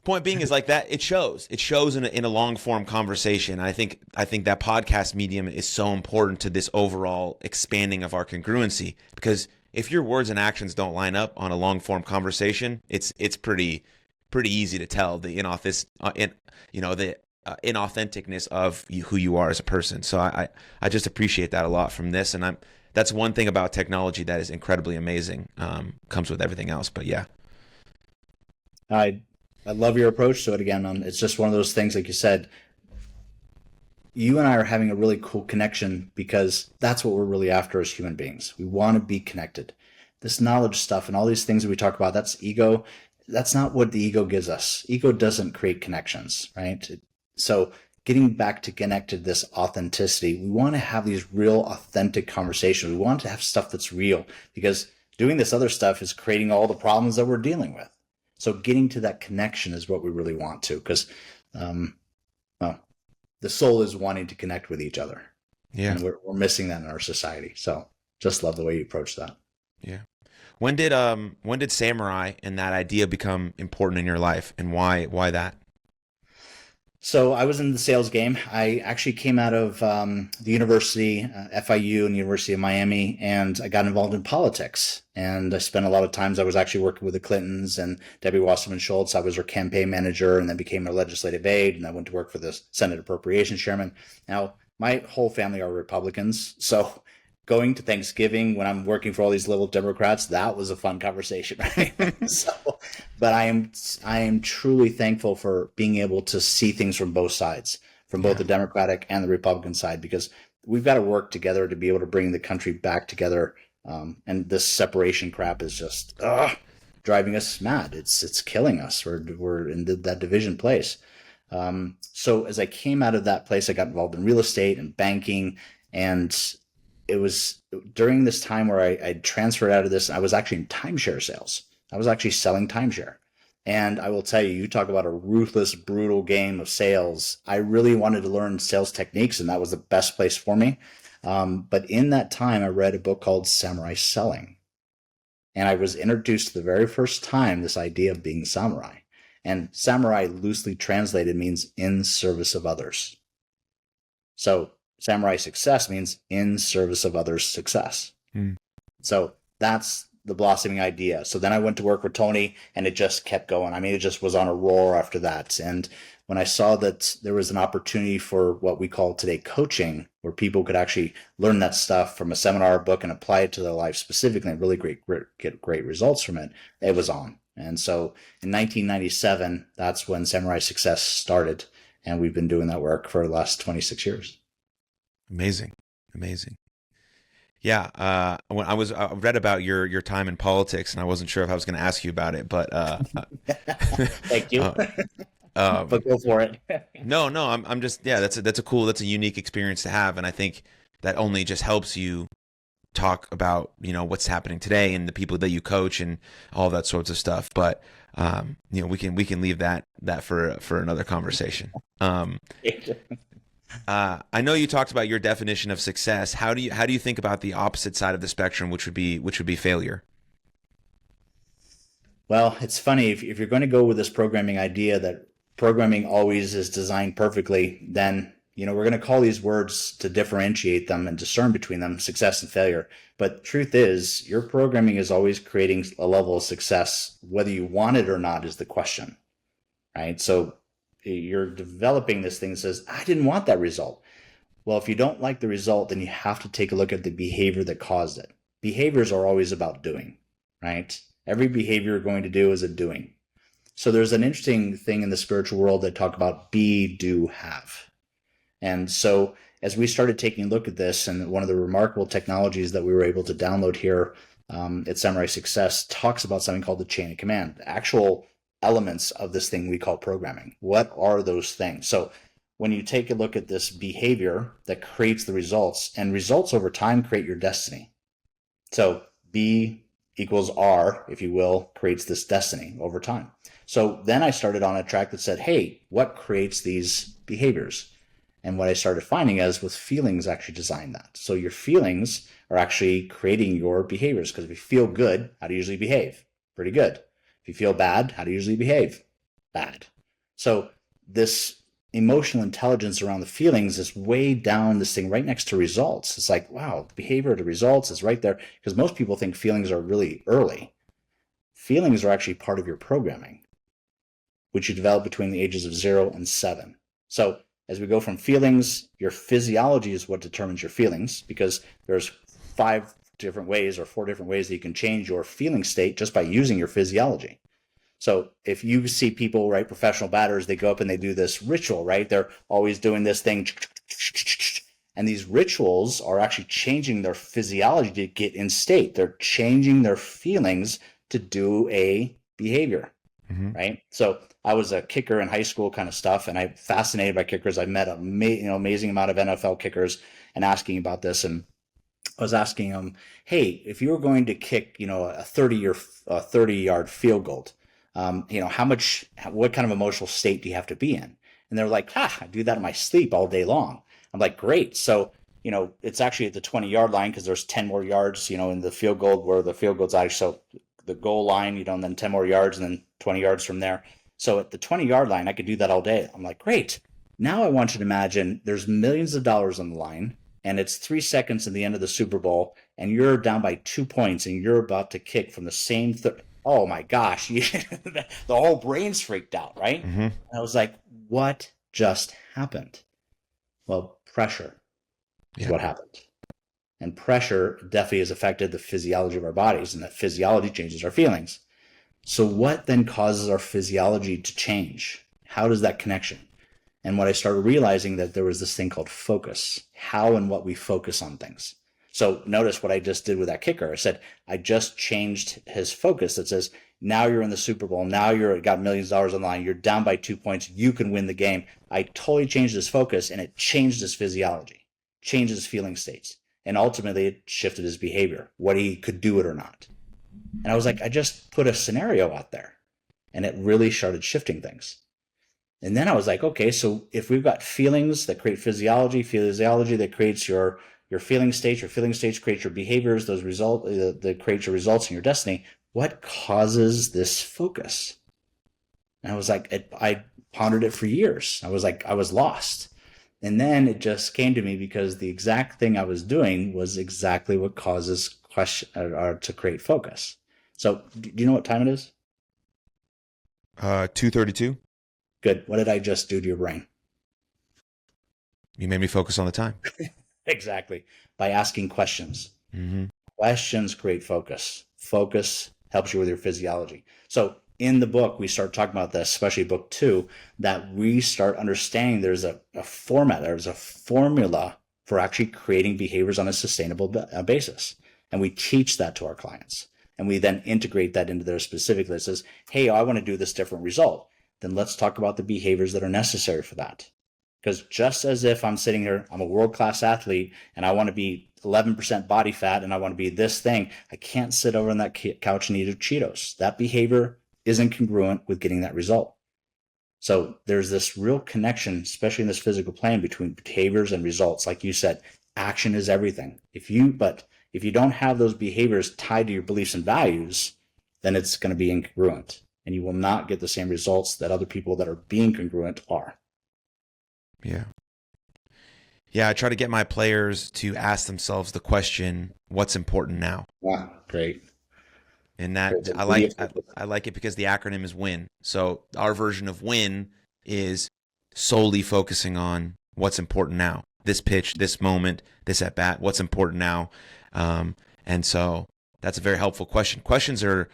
Point being is like that. It shows in a long form conversation. I think that podcast medium is so important to this overall expanding of our congruency, because if your words and actions don't line up on a long form conversation, it's pretty easy to tell the inauthenticness of who you are as a person. So I just appreciate that a lot from this, and that's one thing about technology that is incredibly amazing. Comes with everything else, but yeah. I love your approach to it. Again, it's just one of those things, like you said, you and I are having a really cool connection because that's what we're really after as human beings. We want to be connected. This knowledge stuff and all these things that we talk about, that's ego. That's not what the ego gives us. Ego doesn't create connections, right? So getting back to connected, this authenticity, we want to have these real authentic conversations. We want to have stuff that's real, because doing this other stuff is creating all the problems that we're dealing with. So getting to that connection is what we really want to, because the soul is wanting to connect with each other. Yeah. And we're missing that in our society. So just love the way you approach that. Yeah. When did samurai and that idea become important in your life, and why that? So I was in the sales game. I actually came out of the university, FIU and University of Miami, and I got involved in politics. And I spent a lot of times, I was actually working with the Clintons and Debbie Wasserman Schultz. I was her campaign manager and then became her legislative aide. And I went to work for the Senate Appropriations Chairman. Now, my whole family are Republicans. So going to Thanksgiving when I'm working for all these little Democrats, that was a fun conversation, right? But I am truly thankful for being able to see things from both sides, from both the Democratic and the Republican side, because we've got to work together to be able to bring the country back together. And this separation crap is just driving us mad. It's killing us. We're in that division place. So as I came out of that place, I got involved in real estate and banking, and it was during this time where I transferred out of this. I was actually in timeshare sales. I was actually selling timeshare. And I will tell you, you talk about a ruthless, brutal game of sales. I really wanted to learn sales techniques, and that was the best place for me. But in that time, I read a book called Samurai Selling. And I was introduced to the very first time this idea of being samurai. And samurai, loosely translated, means in service of others. So samurai success means in service of others' success. So that's the blossoming idea. So then I went to work with Tony, and it just kept going. I mean, it just was on a roar after that. And when I saw that there was an opportunity for what we call today coaching, where people could actually learn that stuff from a seminar book and apply it to their life specifically and really get great results from it, it was on. And so in 1997, that's when Samurai Success started. And we've been doing that work for the last 26 years. Amazing. Yeah. When I read about your time in politics, and I wasn't sure if I was going to ask you about it, but Thank you. But go for it. No, I'm just, that's a unique experience to have. And I think that only just helps you talk about, what's happening today and the people that you coach and all that sorts of stuff. But, we can leave that for another conversation. I know you talked about your definition of success. How do you think about the opposite side of the spectrum, which would be failure? Well, it's funny, if you're going to go with this programming idea that programming always is designed perfectly, then we're going to call these words to differentiate them and discern between them, success and failure. But the truth is, your programming is always creating a level of success. Whether you want it or not is the question, right? So you're developing this thing that says, I didn't want that result. Well, if you don't like the result, then you have to take a look at the behavior that caused it. Behaviors are always about doing, right? Every behavior you're going to do is a doing. So there's an interesting thing in the spiritual world that talk about be, do, have. And so as we started taking a look at this, and one of the remarkable technologies that we were able to download here at Samurai Success talks about something called the chain of command, the actual elements of this thing we call programming. What are those things? So when you take a look at this behavior that creates the results, and results over time create your destiny. So be, equals R, if you will, creates this destiny over time. So then I started on a track that said, hey, what creates these behaviors? And what I started finding is with feelings actually design that. So your feelings are actually creating your behaviors, because if you feel good, how do you usually behave? Pretty good. If you feel bad, how do you usually behave? Bad. So this emotional intelligence around the feelings is way down this thing right next to results. It's like, wow, the behavior to results is right there, because most people think feelings are really early. Feelings are actually part of your programming, which you develop between the ages of 0 and 7. So as we go from feelings, your physiology is what determines your feelings, because there's 5 different ways or 4 different ways that you can change your feeling state just by using your physiology. So if you see people, right, professional batters, they go up and they do this ritual, right? They're always doing this thing. And these rituals are actually changing their physiology to get in state. They're changing their feelings to do a behavior, right? So I was a kicker in high school kind of stuff, and I'm fascinated by kickers. I met an amazing amount of NFL kickers and asking about this. And I was asking them, hey, if you were going to kick, a 30-yard field goal, what kind of emotional state do you have to be in? And they're like, I do that in my sleep all day long. I'm like, great. So, it's actually at the 20-yard line, because there's 10 more yards, in the field goal, where the field goal's actually, so the goal line, and then 10 more yards, and then 20 yards from there. So at the 20-yard line, I could do that all day. I'm like, great. Now I want you to imagine there's millions of dollars on the line, and it's 3 seconds at the end of the Super Bowl, and you're down by 2 points, and you're about to kick from the same oh my gosh, the whole brain's freaked out, right? And I was like, what just happened? Well, pressure is what happened. And pressure definitely has affected the physiology of our bodies, and that physiology changes our feelings. So what then causes our physiology to change? How does that connection? And what I started realizing, that there was this thing called focus, how and what we focus on things. So notice what I just did with that kicker. I said, I just changed his focus. That says, now you're in the Super Bowl. Now you're got millions of dollars on the line. You're down by 2 points. You can win the game. I totally changed his focus, and it changed his physiology, changed his feeling states. And ultimately it shifted his behavior, what he could do it or not. And I was like, I just put a scenario out there, and it really started shifting things. And then I was like, okay, so if we've got feelings that create physiology that creates your feeling states create your behaviors, those that create your results and your destiny, what causes this focus? And I was like, I pondered it for years. I was like, I was lost. And then it just came to me, because the exact thing I was doing was exactly what causes to create focus. So do you know what time it is? 2:32. Good. What did I just do to your brain? You made me focus on the time. Exactly. By asking questions. Questions create focus. Focus helps you with your physiology. So in the book, we start talking about this, especially book 2, that we start understanding there's a format, there's a formula for actually creating behaviors on a sustainable basis. And we teach that to our clients. And we then integrate that into their specific list. Says, hey, I want to do this different result. Then let's talk about the behaviors that are necessary for that. Because just as if I'm sitting here, I'm a world-class athlete, and I want to be 11% body fat, and I want to be this thing, I can't sit over on that couch and eat Cheetos. That behavior isn't congruent with getting that result. So there's this real connection, especially in this physical plane, between behaviors and results. Like you said, action is everything. If you don't have those behaviors tied to your beliefs and values, then it's going to be incongruent, and you will not get the same results that other people that are being congruent are. Yeah, I try to get my players to ask themselves the question, what's important now? Wow, great. And that I like it because the acronym is WIN. So our version of WIN is solely focusing on what's important now. This pitch, this moment, this at bat, what's important now. And so that's a very helpful question. Questions are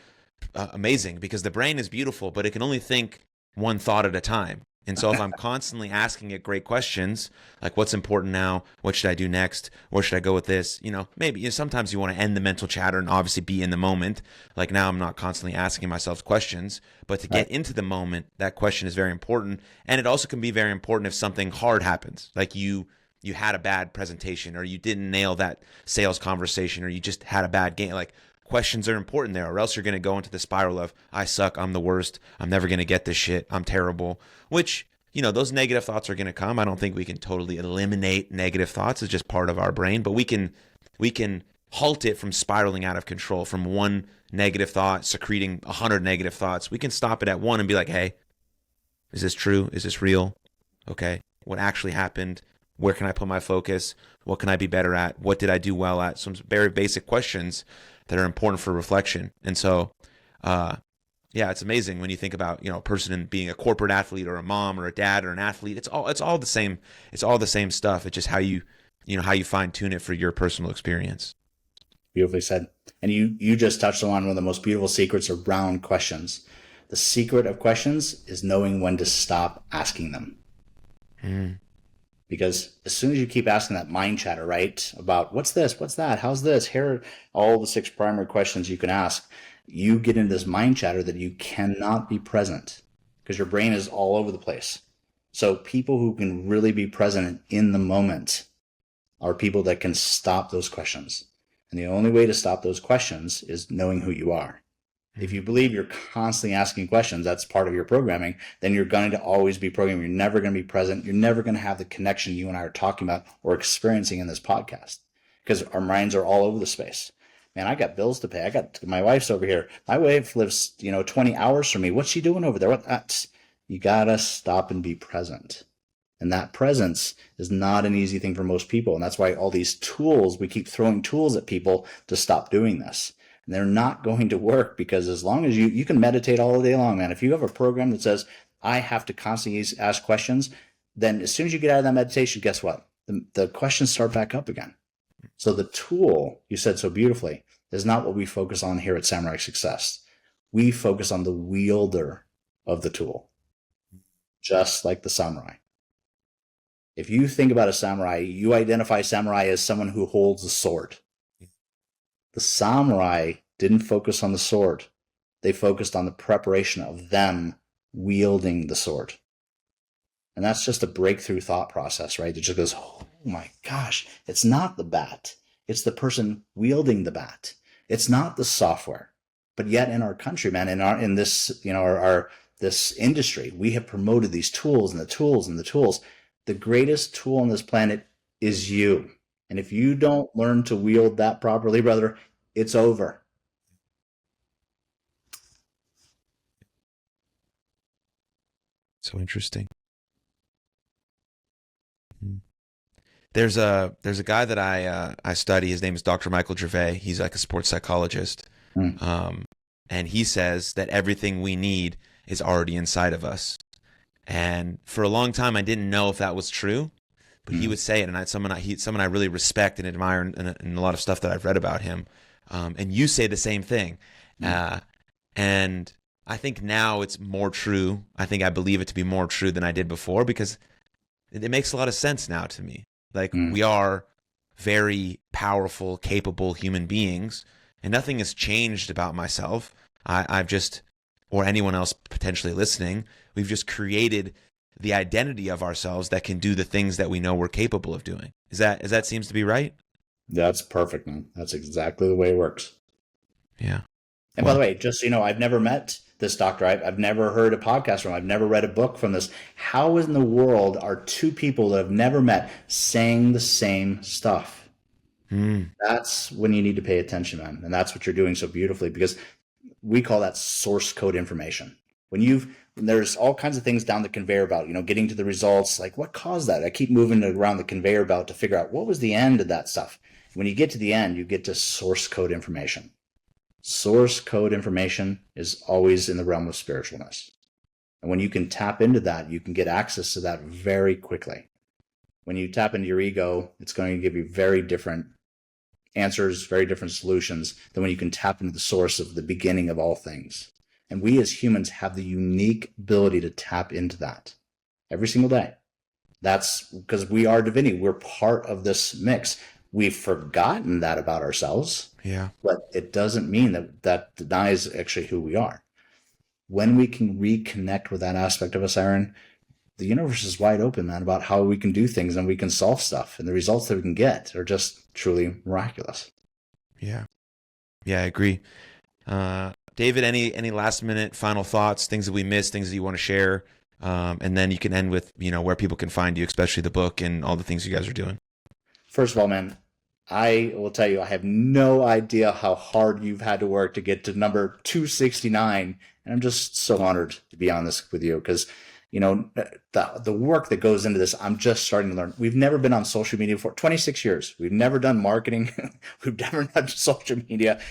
amazing because the brain is beautiful, but it can only think one thought at a time. And so if I'm constantly asking it great questions, like what's important now, what should I do next, where should I go with this, maybe sometimes you want to end the mental chatter and obviously be in the moment. Like now I'm not constantly asking myself questions, but to get into the moment, that question is very important. And it also can be very important if something hard happens, like you had a bad presentation or you didn't nail that sales conversation or you just had a bad game. Like questions are important there, or else you're going to go into the spiral of, I suck, I'm the worst, I'm never going to get this shit, I'm terrible, which, those negative thoughts are going to come. I don't think we can totally eliminate negative thoughts. It's just part of our brain, but we can halt it from spiraling out of control, from one negative thought secreting 100 negative thoughts. We can stop it at one and be like, hey, is this true? Is this real? Okay. What actually happened? Where can I put my focus? What can I be better at? What did I do well at? Some very basic questions that are important for reflection. And so, it's amazing when you think about, a person being a corporate athlete or a mom or a dad or an athlete. It's all the same. It's all the same stuff. It's just how you fine tune it for your personal experience. Beautifully said. And you just touched on one of the most beautiful secrets around questions. The secret of questions is knowing when to stop asking them. Because as soon as you keep asking that mind chatter, right, about what's this, what's that, how's this, here are all the 6 primary questions you can ask, you get into this mind chatter that you cannot be present because your brain is all over the place. So people who can really be present in the moment are people that can stop those questions. And the only way to stop those questions is knowing who you are. If you believe you're constantly asking questions, that's part of your programming, then you're going to always be programming. You're never going to be present. You're never going to have the connection you and I are talking about or experiencing in this podcast because our minds are all over the space. Man, I got bills to pay. My wife's over here. My wife lives, 20 hours from me. What's she doing over there? You got to stop and be present. And that presence is not an easy thing for most people. And that's why all these tools, we keep throwing tools at people to stop doing this. And they're not going to work because as long as you can meditate all day long, man. If you have a program that says, I have to constantly ask questions, then as soon as you get out of that meditation, guess what? The questions start back up again. So the tool, you said so beautifully, is not what we focus on here at Samurai Success. We focus on the wielder of the tool, just like the samurai. If you think about a samurai, you identify samurai as someone who holds a sword. The samurai didn't focus on the sword. They focused on the preparation of them wielding the sword. And that's just a breakthrough thought process, right? It just goes, oh my gosh, it's not the bat. It's the person wielding the bat. It's not the software. But yet in our country, man, in this, this industry, we have promoted these tools and the tools and the tools. The greatest tool on this planet is you. And if you don't learn to wield that properly, brother, it's over. So interesting. There's a guy that I study. His name is Dr. Michael Gervais. He's like a sports psychologist. And he says that everything we need is already inside of us. And for a long time, I didn't know if that was true. But he would say it, and someone I really respect and admire in a lot of stuff that I've read about him. And you say the same thing. And I think now it's more true. I think I believe it to be more true than I did before because it makes a lot of sense now to me. Like we are very powerful, capable human beings, and nothing has changed about myself. I've just, or anyone else potentially listening, we've just created the identity of ourselves that can do the things that we know we're capable of doing. Is that seems to be right? That's perfect, man. That's exactly the way it works. Yeah. And by the way, just I've never met this doctor. I've never heard a podcast from him. I've never read a book from this. How in the world are two people that have never met saying the same stuff? That's when you need to pay attention, man. And that's what you're doing so beautifully because we call that source code information. When there's all kinds of things down the conveyor belt, getting to the results, like what caused that? I keep moving around the conveyor belt to figure out what was the end of that stuff. When you get to the end, you get to source code information. Source code information is always in the realm of spiritualness. And when you can tap into that, you can get access to that very quickly. When you tap into your ego, it's going to give you very different answers, very different solutions than when you can tap into the source of the beginning of all things. And we as humans have the unique ability to tap into that every single day. That's because we are divinity. We're part of this mix. We've forgotten that about ourselves. Yeah. But it doesn't mean that denies actually who we are. When we can reconnect with that aspect of us, Aaron, the universe is wide open, man, about how we can do things and we can solve stuff. And the results that we can get are just truly miraculous. Yeah. Yeah, I agree. David, any last minute final thoughts, things that we missed, things that you want to share? And then you can end with, where people can find you, especially the book and all the things you guys are doing. First of all, man, I will tell you, I have no idea how hard you've had to work to get to number 269. And I'm just so honored to be on this with you because, the work that goes into this, I'm just starting to learn. We've never been on social media for 26 years. We've never done marketing. We've never done social media.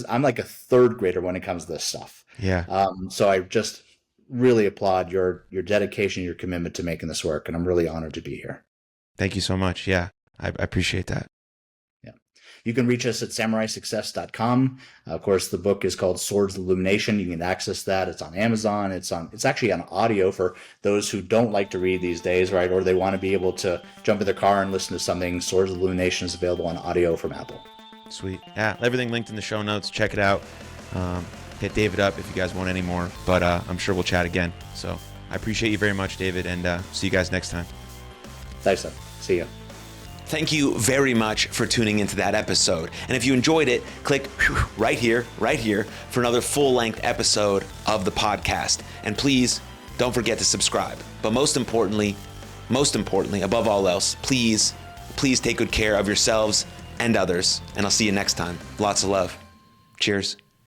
I'm like a third grader when it comes to this stuff. Yeah. So I just really applaud your dedication, your commitment to making this work. And I'm really honored to be here. Thank you so much. Yeah, I appreciate that. Yeah. You can reach us at samuraisuccess.com. Of course, the book is called Swords of Illumination. You can access that. It's on Amazon. It's actually on audio for those who don't like to read these days, right? Or they want to be able to jump in their car and listen to something. Swords of Illumination is available on audio from Apple. Sweet. Yeah, everything linked in the show notes. Check it out. Hit David up if you guys want any more, but I'm sure we'll chat again. So I appreciate you very much, David, and see you guys next time. Thanks, sir. See you. Thank you very much for tuning into that episode. And if you enjoyed it, click right here for another full-length episode of the podcast. And please don't forget to subscribe. But most importantly, above all else, please take good care of yourselves and others. And I'll see you next time. Lots of love. Cheers.